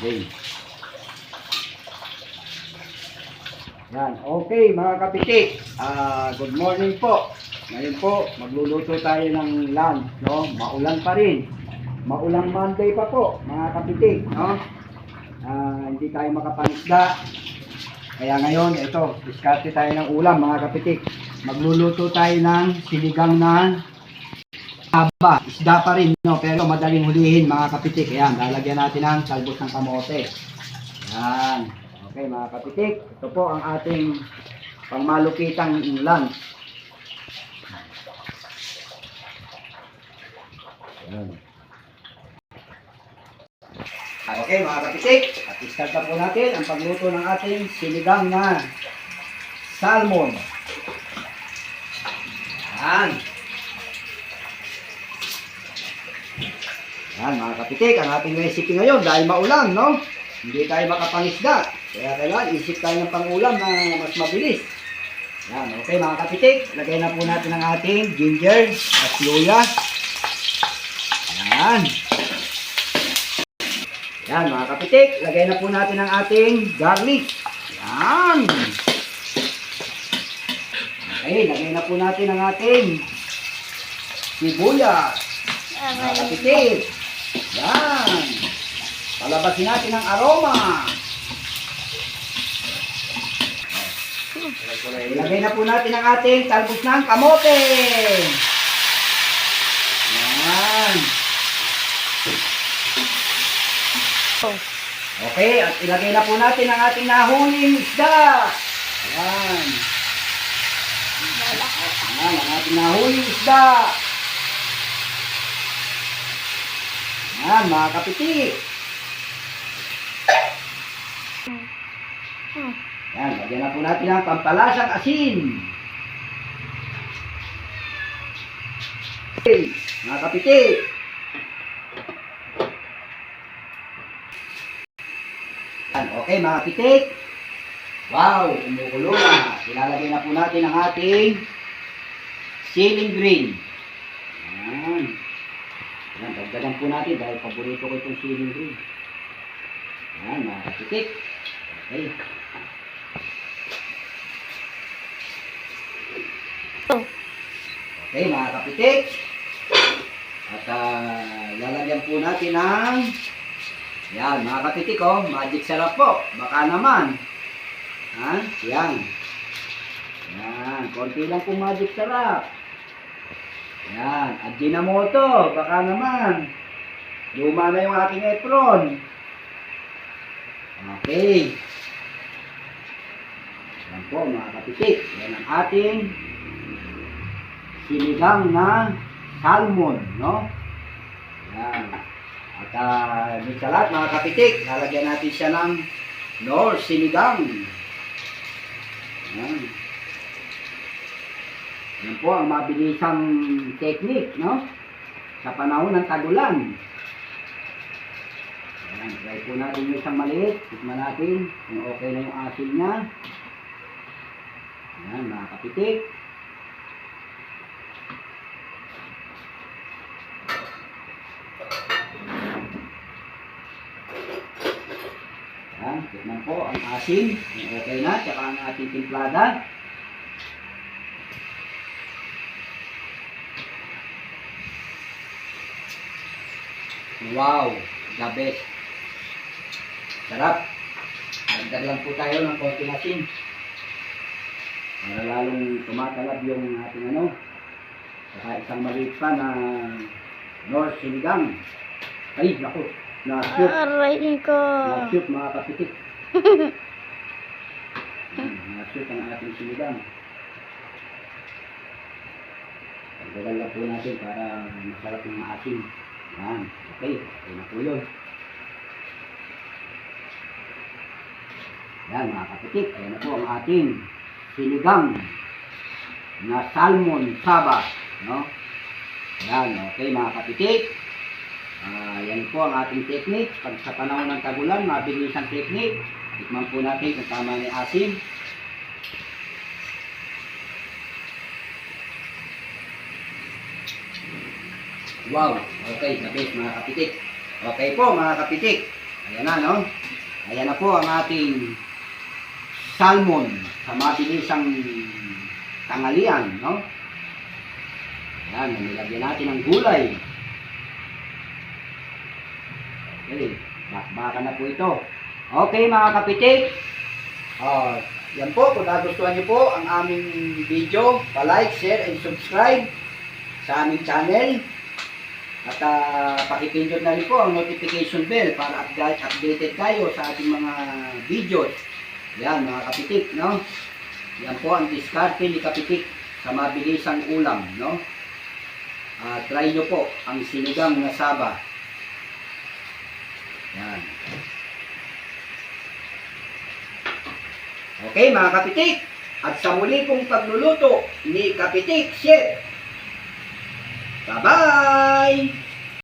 Okay. Yan. Okay mga kapitik. Good morning po. Ngayon po, magluluto tayo ng lunch, no? Maulan pa rin. Maulang Monday pa po, mga kapitik, no? Hindi tayo makapangisda. Kaya ngayon, ito, diskarte tayo ng ulam, mga kapitik. Magluluto tayo ng sinigang na haba. Isda pa rin, no? Pero madaling hulihin, mga kapitik. Ayan, lalagyan natin ng talbos ng kamote. Ayan. Okay, mga kapitik. Ito po ang ating pangmalukitang lunch. Ayan. Okay, mga kapitik. At start na po natin ang pagluto ng ating sinigang na salmon. Ayan. Ayan, mga kapitik. Ang ating recipe ngayon dahil maulan, no? Hindi tayo makapangisda. Kaya kailangan isip tayo ng pangulam na mas mabilis. Ayan, okay mga kapitik. Lagay na po natin ang ating ginger at luya. Ayan. Ayan mga kapitik. Lagay na po natin ang ating garlic. Ayan. Okay, lagay na po natin ang ating sibuyas. Mga kapitik. Ayan. Palabasin natin ang aroma. Ilagay na po natin ang ating talbos ng kamote. Ayan. Okay, at ilagay na po natin ang ating nahuling isda. Ayan. Ayan, ang ating nahuling isda. Ayan, mga kapitik. Yan, lagyan na po natin ang pampalasang asin. Okay, mga kapitik. Yan, okay mga kapitik. Wow, kumukulo na. Ilalagay na po natin ang ating ceiling green. Yan. Yan, dagdagan po natin dahil paborito ko itong ceiling green. Yan, mga kapitik. Okay. Okay, mga kapitik. At lalagyan po natin ng yan, mga kapitik, oh, magic sarap po. Baka naman. Ha? Yan. Yan, konti lang po magic sarap. Yan, Ajinomoto. Baka naman. Luma na yung aking apron. Okay. Yan po, mga kapitik. Yan ang ating sinigang na salmon, no? Yan. At sa lahat, mga kapitik, lalagyan natin siya ng nor sinigang. Yan. Yan po ang mabilisang technique, no? Sa panahon ng tagulan. Yan. Try po natin yung isang maliit. Tikman natin kung okay na yung asin niya. Yan, mga kapitik. Yan, tignan po ang asin. Okay na, tsaka ang ating timplada. Wow, the best. Sarap. Dagdag lang po tayo ng konting asin. Para lalong tumatalab yung ating ano. Saka isang maliit pa na nor sinigang. Ay, naku. Na-shoot. Aray ko. Na-shoot mga kapitik. Na-shoot ang ating sinigang. Pagdagal lang po natin para masarap yung asin. Yan. Okay. Okay na po yun. Yan mga kapitik. Ayan na po ang ating sinigang na salmon saba. No? Yan. Okay mga kapitik. Yan po ang ating technique. Pag sa panahon ng tagulan, mabilis ang technique. Tikman po natin kung tama ni asin. Wow! Okay, the best mga kapitik. Okay po mga kapitik. Ayan na, no? Ayan na po ang ating salmon sa mabilisang tanghalian, no? Ayan, nilagyan natin ng gulay. Okay, bakbakan na po ito. Okay mga kapitik, yan po, kung nagustuhan niyo po ang aming video, pa-like, share, and subscribe sa aming channel. At pakipindot na rin po ang notification bell para updated tayo sa ating mga videos. Yan mga kapitik, no? Yan po ang diskarte ni kapitik sa mabilisang ulam, no? Try nyo po ang sinigang na saba. Yan. Okay mga kapitik, at sa muli pong pagluluto ni Kapitik Chef. Bye-bye!